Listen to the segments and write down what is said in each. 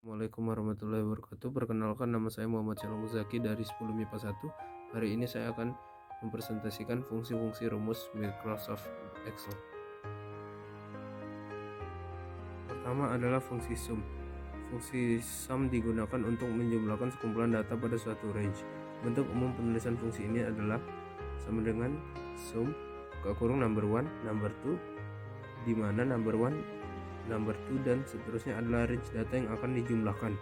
Assalamualaikum warahmatullahi wabarakatuh. Perkenalkan, nama saya Muhammad Shalom Zaki dari 10 MIPA 1. Hari ini saya akan mempresentasikan fungsi-fungsi rumus Microsoft Excel. Pertama adalah fungsi sum. Fungsi sum digunakan untuk menjumlahkan sekumpulan data pada suatu range. Bentuk umum penulisan fungsi ini adalah sama dengan sum number 1, number 2, di mana number 1, number 2 dan seterusnya adalah range data yang akan dijumlahkan.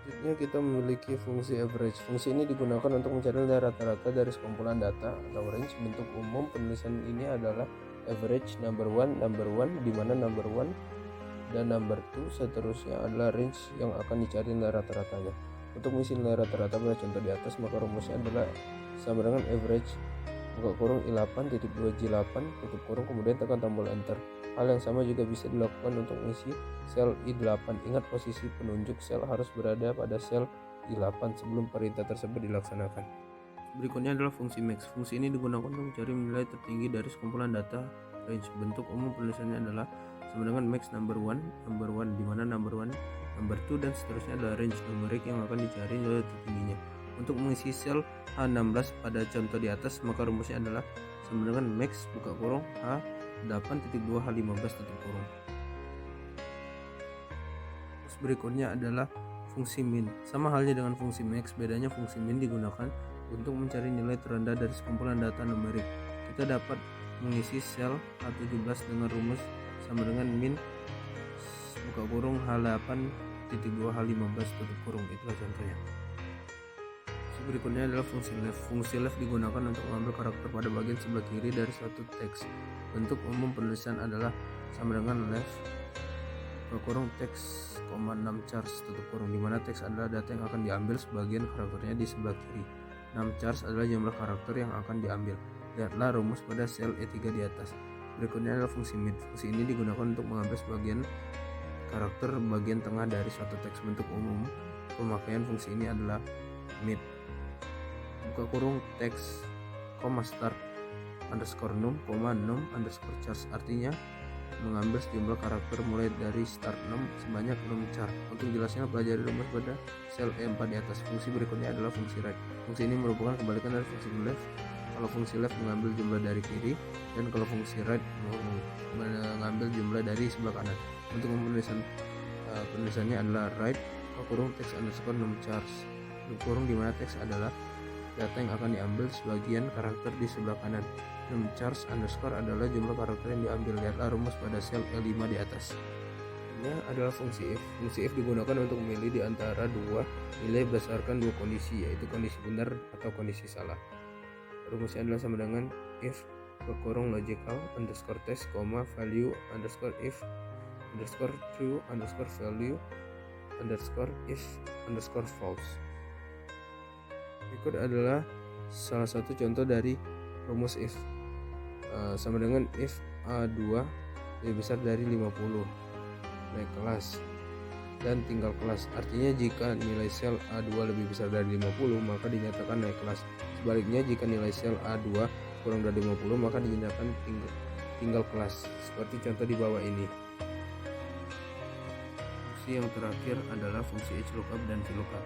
Selanjutnya kita memiliki fungsi average. Fungsi ini digunakan untuk mencari nilai rata-rata dari sekumpulan data atau range. Bentuk umum penulisan ini adalah average number 1, di mana number 1 dan number 2 seterusnya adalah range yang akan dicari nilai rata-ratanya. Untuk mengisi nilai rata-rata pada contoh di atas, maka rumusnya adalah sama dengan average I8.2J8 kemudian tekan tombol enter. Hal yang sama juga bisa dilakukan untuk mengisi sel I8. Ingat, posisi penunjuk sel harus berada pada sel I8 sebelum perintah tersebut dilaksanakan. Berikutnya adalah fungsi max. Fungsi ini digunakan untuk mencari nilai tertinggi dari sekumpulan data range. Bentuk umum penulisannya adalah sama dengan max number 1, di mana number 1, number 2 dan seterusnya adalah range numerik yang akan dicari nilai tertingginya. Untuk mengisi sel H16 pada contoh di atas, maka rumusnya adalah sama dengan max H8.2 H15. Terus berikutnya adalah fungsi min. Sama halnya dengan fungsi max, bedanya fungsi min digunakan untuk mencari nilai terendah dari sekumpulan data numerik. Kita dapat mengisi sel H17 dengan rumus sama dengan min H8.2 H15. Itulah contohnya. Berikutnya adalah fungsi left. Fungsi left digunakan untuk mengambil karakter pada bagian sebelah kiri dari suatu teks. Bentuk umum penulisan adalah sama dengan left teks, 6 chars, di mana teks adalah data yang akan diambil sebagian karakternya di sebelah kiri. 6 chars adalah jumlah karakter yang akan diambil. Lihatlah rumus pada sel E3 di atas. Berikutnya adalah fungsi mid. Fungsi ini digunakan untuk mengambil sebagian karakter bagian tengah dari suatu teks. Bentuk umum pemakaian fungsi ini adalah mid teks, start _num, num _chars, artinya mengambil sejumlah karakter mulai dari start num sebanyak 6 char. Untuk jelasnya pelajari rumus pada sel E4 di atas. Fungsi berikutnya adalah fungsi right. Fungsi ini merupakan kebalikan dari fungsi left. Kalau fungsi left mengambil jumlah dari kiri, dan kalau fungsi right mengambil jumlah dari sebelah kanan. Untuk penulisannya adalah right teks _num chars, di mana teks adalah data yang akan diambil sebagian karakter di sebelah kanan. Num chars _ adalah jumlah karakter yang diambil. Lihatlah rumus pada sel E5 di atas. Ini adalah fungsi if. Fungsi if digunakan untuk memilih di antara dua nilai berdasarkan dua kondisi, yaitu kondisi benar atau kondisi salah. Rumusnya adalah sama dengan if logical _test, value if true value if false. Berikut adalah salah satu contoh dari rumus if. Sama dengan if A2 lebih besar dari 50, naik kelas dan tinggal kelas. Artinya jika nilai sel A2 lebih besar dari 50, maka dinyatakan naik kelas. Sebaliknya, jika nilai sel A2 kurang dari 50, maka dinyatakan tinggal kelas, seperti contoh di bawah ini. Fungsi yang terakhir adalah fungsi HLOOKUP dan VLOOKUP.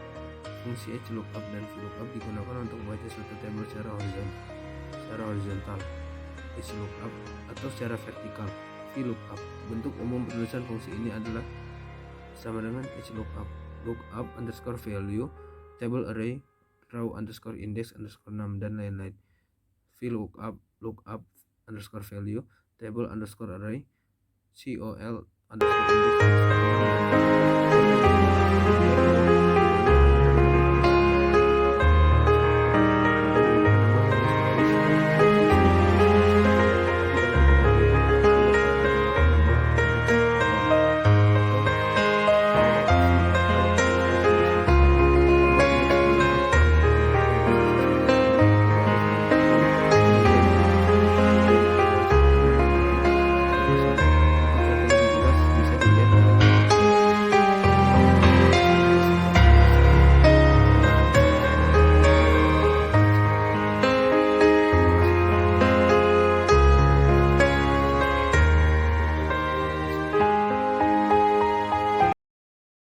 Fungsi HLOOKUP dan VLOOKUP digunakan untuk membaca suatu tabel secara horizontal, HLOOKUP, atau secara vertikal, VLOOKUP. Bentuk umum penulisan fungsi ini adalah sama dengan HLOOKUP, lookup _value, table array, row _index _num, dan lain-lain. VLOOKUP, lookup _value, table _array, col _index _num,